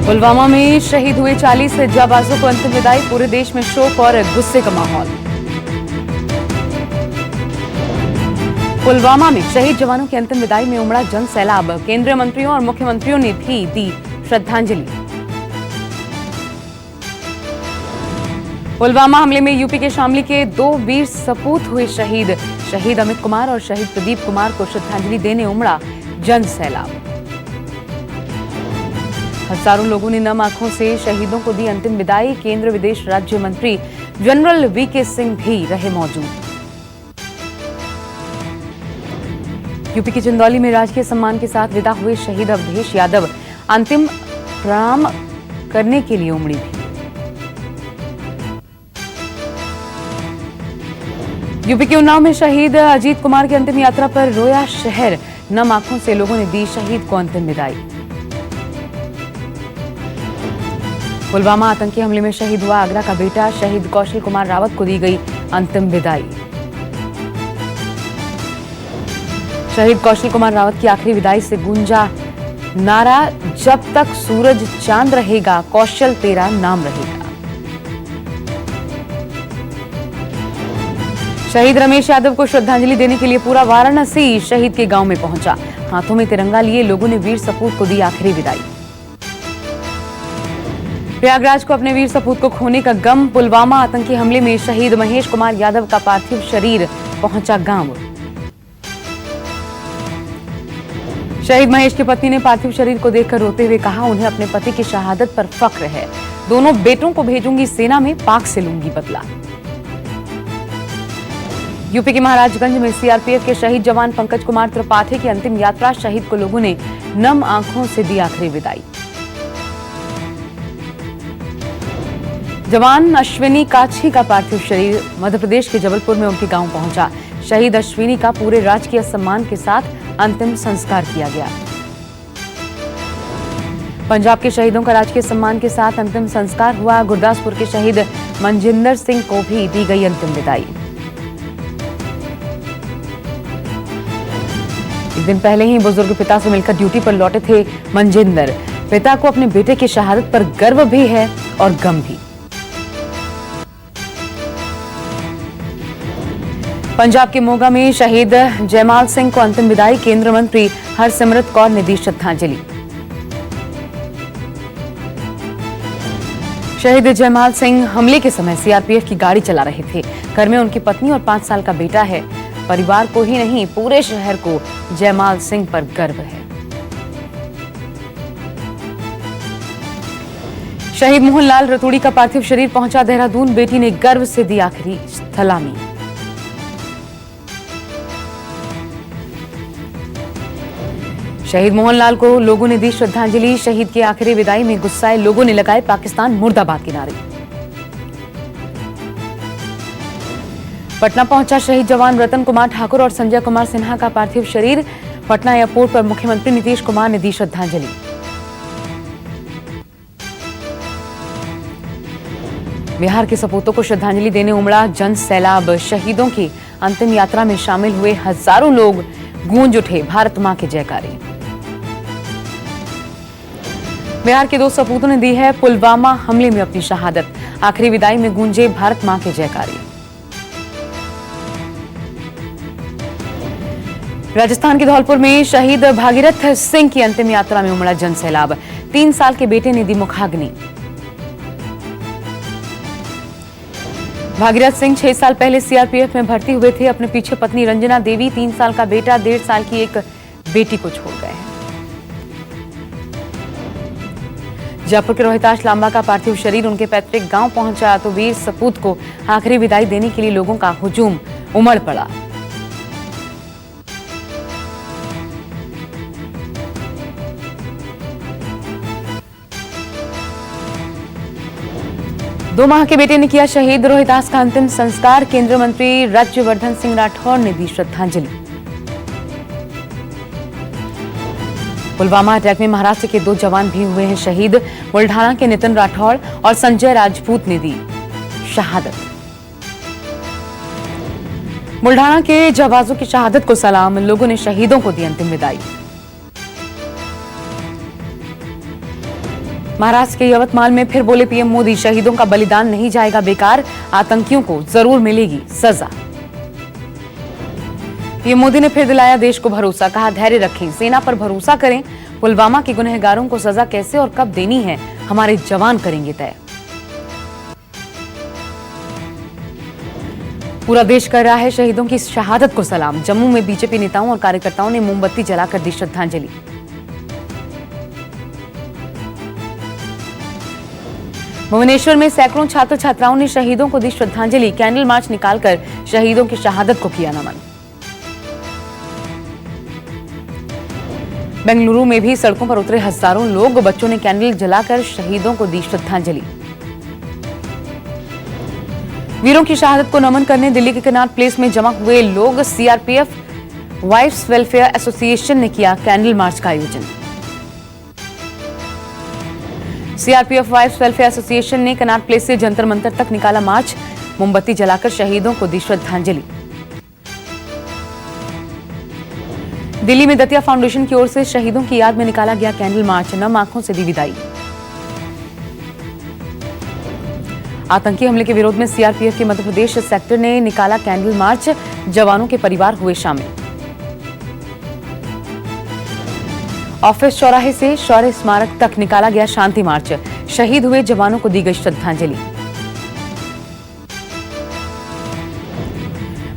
पुलवामा में शहीद हुए 40 जाबाजों को अंतिम विदाई, पूरे देश में शोक और गुस्से का माहौल। पुलवामा में शहीद जवानों की अंतिम विदाई में उमड़ा जन सैलाब, केंद्रीय मंत्रियों और मुख्यमंत्रियों ने भी दी श्रद्धांजलि। पुलवामा हमले में यूपी के शामली के 2 वीर सपूत हुए शहीद। शहीद अमित कुमार और शहीद प्रदीप कुमार को श्रद्धांजलि देने उमड़ा जन सैलाब। हजारों लोगों ने नम आंखों से शहीदों को दी अंतिम विदाई। केंद्रीय विदेश राज्य मंत्री जनरल वीके सिंह भी रहे मौजूद। यूपी के चंदौली में राजकीय सम्मान के साथ विदा हुए शहीद अवधेश यादव, अंतिम प्रणाम करने के लिए उमड़ी भी। यूपी के उन्नाव में शहीद अजीत कुमार की अंतिम यात्रा पर रोया शहर, नम आंखों से लोगों ने दी शहीद को अंतिम विदाई। पुलवामा आतंकी हमले में शहीद हुआ आगरा का बेटा शहीद कौशल कुमार रावत को दी गई अंतिम विदाई। शहीद कौशल कुमार रावत की आखिरी विदाई से गूंजा नारा, जब तक सूरज चांद रहेगा कौशल तेरा नाम रहेगा। शहीद रमेश यादव को श्रद्धांजलि देने के लिए पूरा वाराणसी शहीद के गांव में पहुंचा। हाथों में तिरंगा लिए लोगों ने वीर सपूत को दी आखिरी विदाई। प्रयागराज को अपने वीर सपूत को खोने का गम, पुलवामा आतंकी हमले में शहीद महेश कुमार यादव का पार्थिव शरीर पहुंचा गांव। शहीद महेश की पत्नी ने पार्थिव शरीर को देखकर रोते हुए कहा, उन्हें अपने पति की शहादत पर फख्र है। दोनों बेटों को भेजूंगी सेना में, पाक से लूंगी बदला। यूपी के महाराजगंज में सीआरपीएफ के शहीद जवान पंकज कुमार त्रिपाठी की अंतिम यात्रा, शहीद को लोगों ने नम आंखों से दी आखिरी विदाई। जवान अश्विनी काछी का पार्थिव शरीर मध्य प्रदेश के जबलपुर में उनके गांव पहुंचा। शहीद अश्विनी का पूरे राजकीय सम्मान के साथ अंतिम संस्कार किया गया। पंजाब के शहीदों का राजकीय सम्मान के साथ अंतिम संस्कार हुआ। गुरदासपुर के शहीद मनजिंदर सिंह को भी दी गई अंतिम विदाई। एक दिन पहले ही बुजुर्ग पिता से मिलकर ड्यूटी पर लौटे थे मनजिंदर। पिता को अपने बेटे की शहादत पर गर्व भी है और गम भी। पंजाब के मोगा में शहीद जयमाल सिंह को अंतिम विदाई, केंद्रीय मंत्री हरसिमरत कौर ने दी श्रद्धांजलि। शहीद जयमाल सिंह हमले के समय सीआरपीएफ की गाड़ी चला रहे थे। घर में उनकी पत्नी और 5 साल का बेटा है। परिवार को ही नहीं, पूरे शहर को जयमाल सिंह पर गर्व है। शहीद मोहनलाल रतूड़ी का पार्थिव शरीर पहुंचा देहरादून, बेटी ने गर्व से दी आखिरी सलामी। शहीद मोहनलाल को लोगों ने दी श्रद्धांजलि। शहीद की आखिरी विदाई में गुस्साए लोगों ने लगाए पाकिस्तान मुर्दाबाद के नारे। पटना पहुंचा शहीद जवान रतन कुमार ठाकुर और संजय कुमार सिन्हा का पार्थिव शरीर। पटना एयरपोर्ट पर मुख्यमंत्री नीतीश कुमार ने दी श्रद्धांजलि। बिहार के सपूतों को श्रद्धांजलि देने उमड़ा जन सैलाब। शहीदों की अंतिम यात्रा में शामिल हुए हजारों लोग, गूंज उठे भारत मां के जयकारे। बिहार के 2 सपूतों ने दी है पुलवामा हमले में अपनी शहादत। आखिरी विदाई में गूंजे भारत मां के जयकारे। राजस्थान के धौलपुर में शहीद भागीरथ सिंह की अंतिम यात्रा में उमड़ा जन सैलाब। 3 साल के बेटे ने दी मुखाग्नि। भागीरथ सिंह 6 साल पहले सीआरपीएफ में भर्ती हुए थे। अपने पीछे पत्नी रंजना देवी, 3 साल का बेटा, 1.5 साल की एक बेटी को छोड़ गए हैं। जयपुर के रोहिताश लांबा का पार्थिव शरीर उनके पैतृक गांव पहुंचा तो वीर सपूत को आखिरी विदाई देने के लिए लोगों का हुजूम उमड़ पड़ा। दो माह के बेटे ने किया शहीद रोहितास का अंतिम संस्कार। केंद्रीय मंत्री राज्यवर्धन सिंह राठौर ने दी श्रद्धांजलि। पुलवामा अटैक में महाराष्ट्र के 2 जवान भी हुए हैं शहीद। बुल्ढाना के नितिन राठौड़ और संजय राजपूत ने दी शहादत। बुल्ढाना के जाबाजों की शहादत को सलाम, लोगों ने शहीदों को दी अंतिम विदाई। महाराष्ट्र के यवतमाल में फिर बोले पीएम मोदी, शहीदों का बलिदान नहीं जाएगा बेकार, आतंकियों को जरूर मिलेगी सजा। पीएम मोदी ने फिर दिलाया देश को भरोसा, कहा धैर्य रखें, सेना पर भरोसा करें, पुलवामा के गुनहगारों को सजा कैसे और कब देनी है हमारे जवान करेंगे तय। पूरा देश कर रहा है शहीदों की शहादत को सलाम। जम्मू में बीजेपी नेताओं और कार्यकर्ताओं ने मोमबत्ती जलाकर दी श्रद्धांजलि। भुवनेश्वर में सैकड़ों छात्र छात्राओं ने शहीदों को दी श्रद्धांजलि। कैंडल मार्च निकालकर शहीदों की शहादत को किया नमन। बेंगलुरु में भी सड़कों पर उतरे हजारों लोग, बच्चों ने कैंडल जलाकर शहीदों को दी श्रद्धांजलि। वीरों की शहादत को नमन करने दिल्ली के कनॉट प्लेस में जमा हुए लोग। सीआरपीएफ वाइफ्स वेलफेयर एसोसिएशन ने किया कैंडल मार्च का आयोजन। सीआरपीएफ वाइफ्स वेलफेयर एसोसिएशन ने कनॉट प्लेस से जंतर मंतर तक निकाला मार्च। मोमबत्ती जलाकर शहीदों को दी श्रद्धांजलि। दिल्ली में दतिया फाउंडेशन की ओर से शहीदों की याद में निकाला गया कैंडल मार्च। नम आंखों से दी विदाई। आतंकी हमले के विरोध में सीआरपीएफ के मध्य प्रदेश सेक्टर ने निकाला कैंडल मार्च। जवानों के परिवार हुए शामिल। ऑफिस चौराहे से शौर्य स्मारक तक निकाला गया शांति मार्च। शहीद हुए जवानों को दी गई श्रद्धांजलि।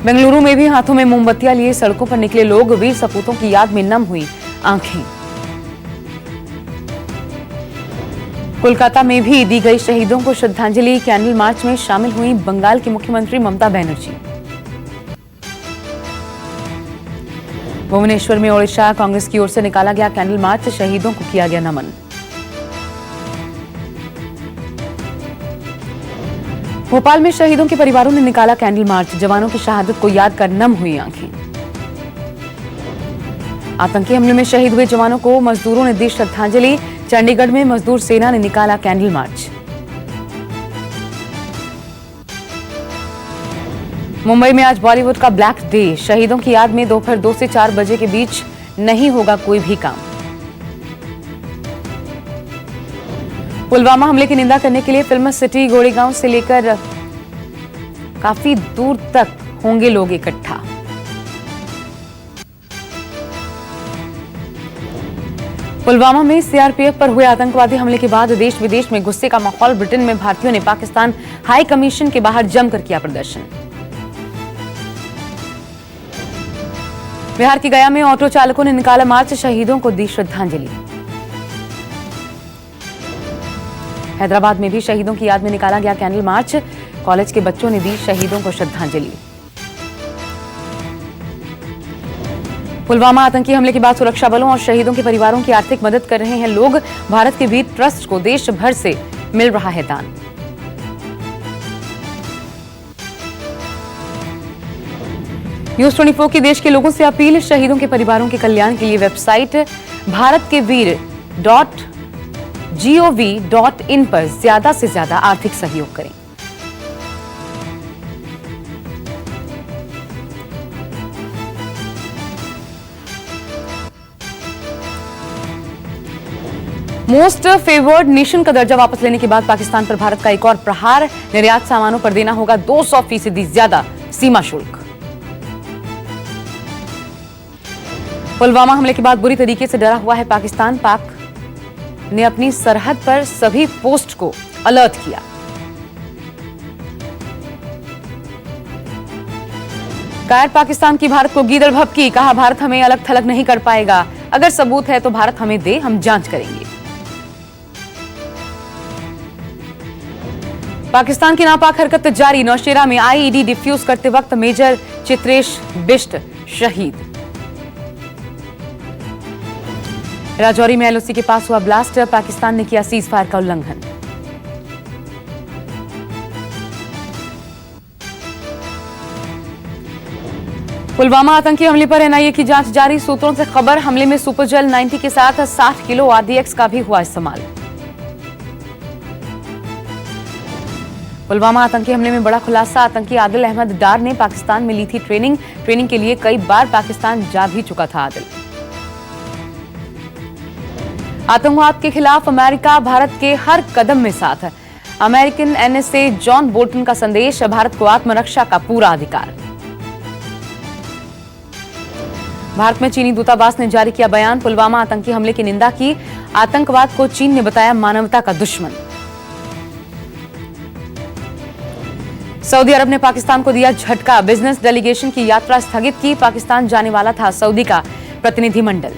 बेंगलुरु में भी हाथों में मोमबत्तियां लिए सड़कों पर निकले लोग। वीर सपूतों की याद में नम हुई आंखें। कोलकाता में भी दी गई शहीदों को श्रद्धांजलि। कैंडल मार्च में शामिल हुई बंगाल की मुख्यमंत्री ममता बनर्जी। भुवनेश्वर में ओडिशा कांग्रेस की ओर से निकाला गया कैंडल मार्च। शहीदों को किया गया नमन। भोपाल में शहीदों के परिवारों ने निकाला कैंडल मार्च। जवानों की शहादत को याद कर नम हुई आंखें। आतंकी हमले में शहीद हुए जवानों को मजदूरों ने दी श्रद्धांजलि। चंडीगढ़ में मजदूर सेना ने निकाला कैंडल मार्च। मुंबई में आज बॉलीवुड का ब्लैक डे। शहीदों की याद में दोपहर 2 से 4 बजे के बीच नहीं होगा कोई भी काम। पुलवामा हमले की निंदा करने के लिए फिल्म सिटी गोरेगांव से लेकर काफी दूर तक होंगे लोग इकट्ठा। पुलवामा में सीआरपीएफ पर हुए आतंकवादी हमले के बाद देश विदेश में गुस्से का माहौल। ब्रिटेन में भारतीयों ने पाकिस्तान हाई कमीशन के बाहर जमकर किया प्रदर्शन। बिहार की गया में ऑटो चालकों ने निकाला मार्च। शहीदों को दी श्रद्धांजलि। हैदराबाद में भी शहीदों की याद में निकाला गया कैंडल मार्च। कॉलेज के बच्चों ने दी शहीदों को श्रद्धांजलि। पुलवामा आतंकी हमले के बाद सुरक्षा बलों और शहीदों के परिवारों की आर्थिक मदद कर रहे हैं लोग। भारत के वीर ट्रस्ट को देश भर से मिल रहा है दान। न्यूज 24 की देश के लोगों से अपील। शहीदों के परिवारों के कल्याण के लिए वेबसाइट bharatkeveer.gov.in पर ज्यादा से ज्यादा आर्थिक सहयोग करें। मोस्ट फेवर्ड नेशन का दर्जा वापस लेने के बाद पाकिस्तान पर भारत का एक और प्रहार। निर्यात सामानों पर देना होगा 200% ज्यादा सीमा शुल्क। पुलवामा हमले के बाद बुरी तरीके से डरा हुआ है पाकिस्तान। पाक ने अपनी सरहद पर सभी पोस्ट को अलर्ट किया। कायर पाकिस्तान की भारत को गीदड़ भभकी। कहा भारत हमें अलग थलग नहीं कर पाएगा। अगर सबूत है तो भारत हमें दे, हम जांच करेंगे। पाकिस्तान की नापाक हरकत जारी। नौशेरा में आईईडी डिफ्यूज करते वक्त मेजर चित्रेश बिष्ट शहीद। राजौरी में एलओसी के पास हुआ ब्लास्ट। पाकिस्तान ने किया सीज फायर का उल्लंघन। पुलवामा आतंकी हमले पर एनआईए की जांच जारी। सूत्रों से खबर, हमले में सुपरजेल 90 के साथ 60 किलो आरडीएक्स का भी हुआ इस्तेमाल। पुलवामा आतंकी हमले में बड़ा खुलासा। आतंकी आदिल अहमद डार ने पाकिस्तान में ली थी ट्रेनिंग के लिए कई बार पाकिस्तान जा भी चुका था आदिल। आतंकवाद के खिलाफ अमेरिका भारत के हर कदम में साथ है। अमेरिकन एनएसए जॉन बोल्टन का संदेश, भारत को आत्मरक्षा का पूरा अधिकार। भारत में चीनी दूतावास ने जारी किया बयान, पुलवामा आतंकी हमले की निंदा की। आतंकवाद को चीन ने बताया मानवता का दुश्मन। सऊदी अरब ने पाकिस्तान को दिया झटका, बिजनेस डेलीगेशन की यात्रा स्थगित की। पाकिस्तान जाने वाला था सऊदी का प्रतिनिधिमंडल।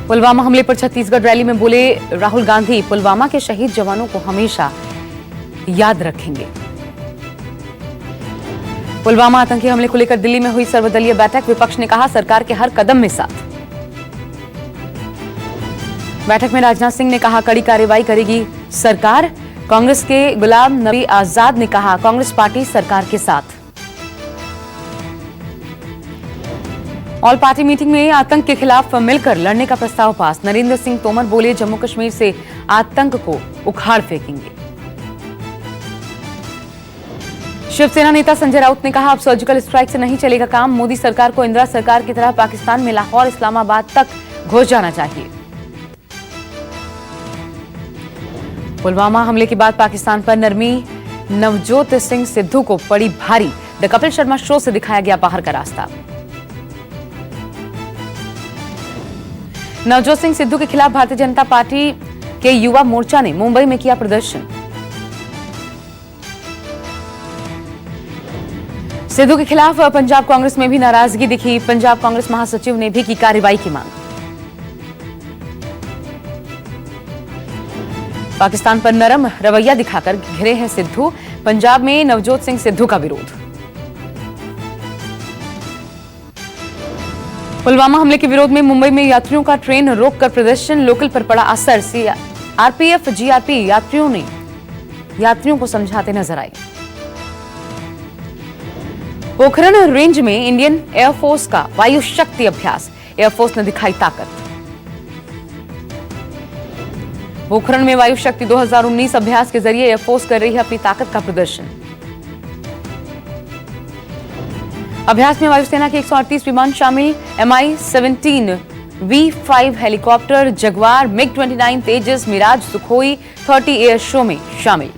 पुलवामा हमले पर छत्तीसगढ़ रैली में बोले राहुल गांधी, पुलवामा के शहीद जवानों को हमेशा याद रखेंगे। पुलवामा आतंकी हमले को लेकर दिल्ली में हुई सर्वदलीय बैठक, विपक्ष ने कहा सरकार के हर कदम में साथ। बैठक में राजनाथ सिंह ने कहा कड़ी कार्रवाई करेगी सरकार। कांग्रेस के गुलाम नबी आजाद ने कहा कांग्रेस पार्टी सरकार के साथ। ऑल पार्टी मीटिंग में आतंक के खिलाफ मिलकर लड़ने का प्रस्ताव पास। नरेंद्र सिंह तोमर बोले जम्मू कश्मीर से आतंक को उखाड़ फेंकेंगे। शिवसेना नेता संजय राउत ने कहा अब सर्जिकल स्ट्राइक से नहीं चलेगा काम। मोदी सरकार को इंदिरा सरकार की तरह पाकिस्तान में लाहौर इस्लामाबाद तक घुस जाना चाहिए। पुलवामा हमले के बाद पाकिस्तान पर नरमी, नवजोत सिंह सिद्धू को पड़ी भारी। द कपिल शर्मा शो से दिखाया गया बाहर का रास्ता। नवजोत सिंह सिद्धू के खिलाफ भारतीय जनता पार्टी के युवा मोर्चा ने मुंबई में किया प्रदर्शन। सिद्धू के खिलाफ पंजाब कांग्रेस में भी नाराजगी दिखी। पंजाब कांग्रेस महासचिव ने भी की कार्रवाई की मांग। पाकिस्तान पर नरम रवैया दिखाकर घिरे हैं सिद्धू। पंजाब में नवजोत सिंह सिद्धू का विरोध। पुलवामा हमले के विरोध में मुंबई में यात्रियों का ट्रेन रोककर प्रदर्शन, लोकल पर पड़ा असर। आरपीएफ जीआरपी यात्रियों को समझाते नजर आए। पोखरण रेंज में इंडियन एयरफोर्स का वायु शक्ति अभ्यास, एयरफोर्स ने दिखाई ताकत। पोखरण में वायु शक्ति 2019 अभ्यास के जरिए एयरफोर्स कर रही है अपनी ताकत का प्रदर्शन। अभ्यास में वायुसेना के 138 विमान शामिल, MI-17 V5 helicopter, Jaguar, MiG-29 Tejas, Mirage, Sukhoi 30 air show में शामिल।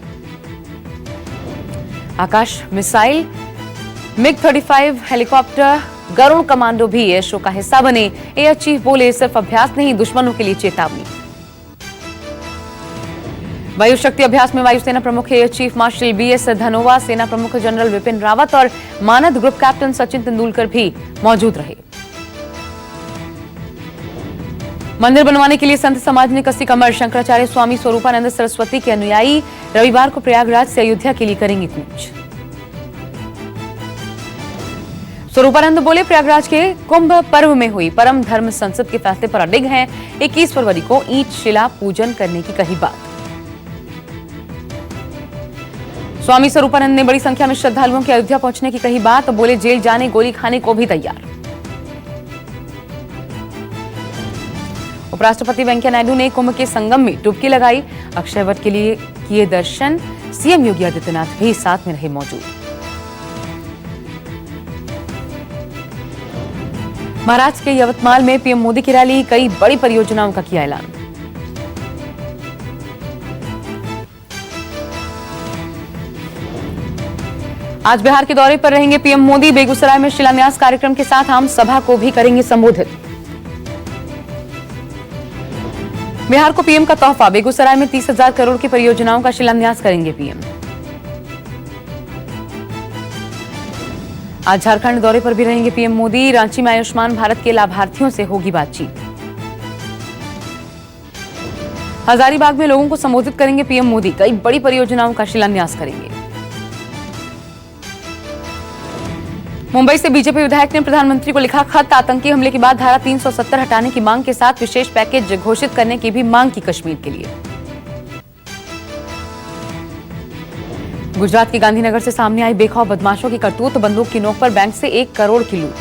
Akash missile, MiG-35 helicopter, Garud commando भी एयर शो का हिस्सा बने। एयर चीफ बोले सिर्फ अभ्यास नहीं, दुश्मनों के लिए चेतावनी। वायु शक्ति अभ्यास में वायुसेना प्रमुख air chief marshal BS Dhanoa, सेना प्रमुख जनरल विपिन रावत और मानद ग्रुप कैप्टन सचिन तेंदुलकर भी मौजूद रहे। मंदिर बनवाने के लिए संत समाज ने कसी कमर। शंकराचार्य स्वामी स्वरूपानंद सरस्वती के अनुयायी रविवार को प्रयागराज से अयोध्या के लिए करेंगे कूच। स्वरूपानंद बोले प्रयागराज के कुंभ पर्व में हुई परम धर्म संसद के फैसले पर अडिग हैं। 21 फरवरी को ईंट शिला पूजन करने की कही बात। स्वामी स्वरूपानंद ने बड़ी संख्या में श्रद्धालुओं के अयोध्या पहुंचने की कही बात। बोले जेल जाने, गोली खाने को भी तैयार। उपराष्ट्रपति वेंकैया नायडू ने कुंभ के संगम में डुबकी लगाई। अक्षय वट के लिए किए दर्शन। सीएम योगी आदित्यनाथ भी साथ में रहे मौजूद। महाराष्ट्र के यवतमाल में पीएम मोदी की रैली, कई बड़ी परियोजनाओं का किया ऐलान। आज बिहार के दौरे पर रहेंगे पीएम मोदी। बेगूसराय में शिलान्यास कार्यक्रम के साथ आम सभा को भी करेंगे संबोधित। बिहार को पीएम का तोहफा, बेगूसराय में 30,000 करोड़ की परियोजनाओं का शिलान्यास करेंगे पीएम। आज झारखंड दौरे पर भी रहेंगे पीएम मोदी। रांची में आयुष्मान भारत के लाभार्थियों से होगी बातचीत। हजारीबाग में लोगों को संबोधित करेंगे पीएम मोदी। कई बड़ी परियोजनाओं का शिलान्यास करेंगे। मुंबई से बीजेपी विधायक ने प्रधानमंत्री को लिखा खत, आतंकी हमले के बाद धारा 370 हटाने की मांग के साथ विशेष पैकेज घोषित करने की भी मांग की कश्मीर के लिए। गुजरात के गांधीनगर से सामने आई बेखौफ बदमाशों की करतूत, बंदूक की नोक पर बैंक से 1 करोड़ की लूट।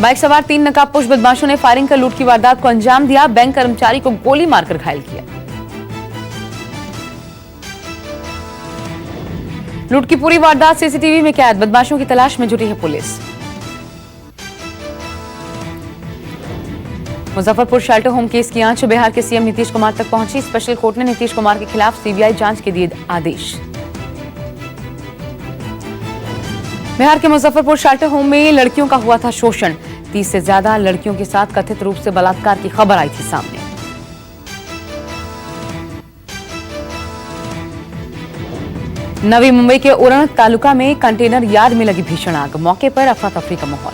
बाइक सवार 3 नकाबपोश बदमाशों ने फायरिंग कर लूट की वारदात को अंजाम दिया। बैंक कर्मचारी को गोली मारकर घायल किया। लूट की पूरी वारदात सीसीटीवी में कैद, बदमाशों की तलाश में जुटी है police. Muzaffarpur shelter home case की आंच बिहार के सीएम नीतीश कुमार तक पहुंची। स्पेशल कोर्ट ने नीतीश कुमार के खिलाफ सीबीआई जांच के दिए आदेश। बिहार के मुजफ्फरपुर शेल्टर होम में लड़कियों का हुआ था शोषण। 30 से ज्यादा लड़कियों के साथ कथित रूप से बलात्कार की खबर आई थी सामने। नवी मुंबई के उरण तालुका में कंटेनर यार्ड में लगी भीषण आग, मौके पर अफरा तफरी का माहौल।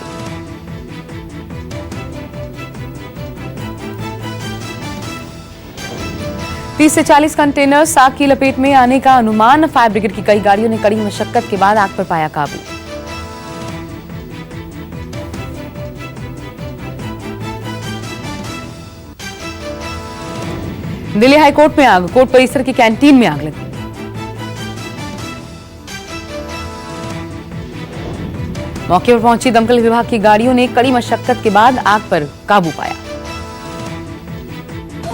तीस से 40 कंटेनर आग की लपेट में आने का अनुमान। फायर ब्रिगेड की कई गाड़ियों ने कड़ी मशक्कत के बाद आग पर पाया काबू। दिल्ली हाईकोर्ट में आग, कोर्ट परिसर की कैंटीन में आग लगी। मौके पर पहुंची दमकल विभाग की गाड़ियों ने कड़ी मशक्कत के बाद आग पर काबू पाया।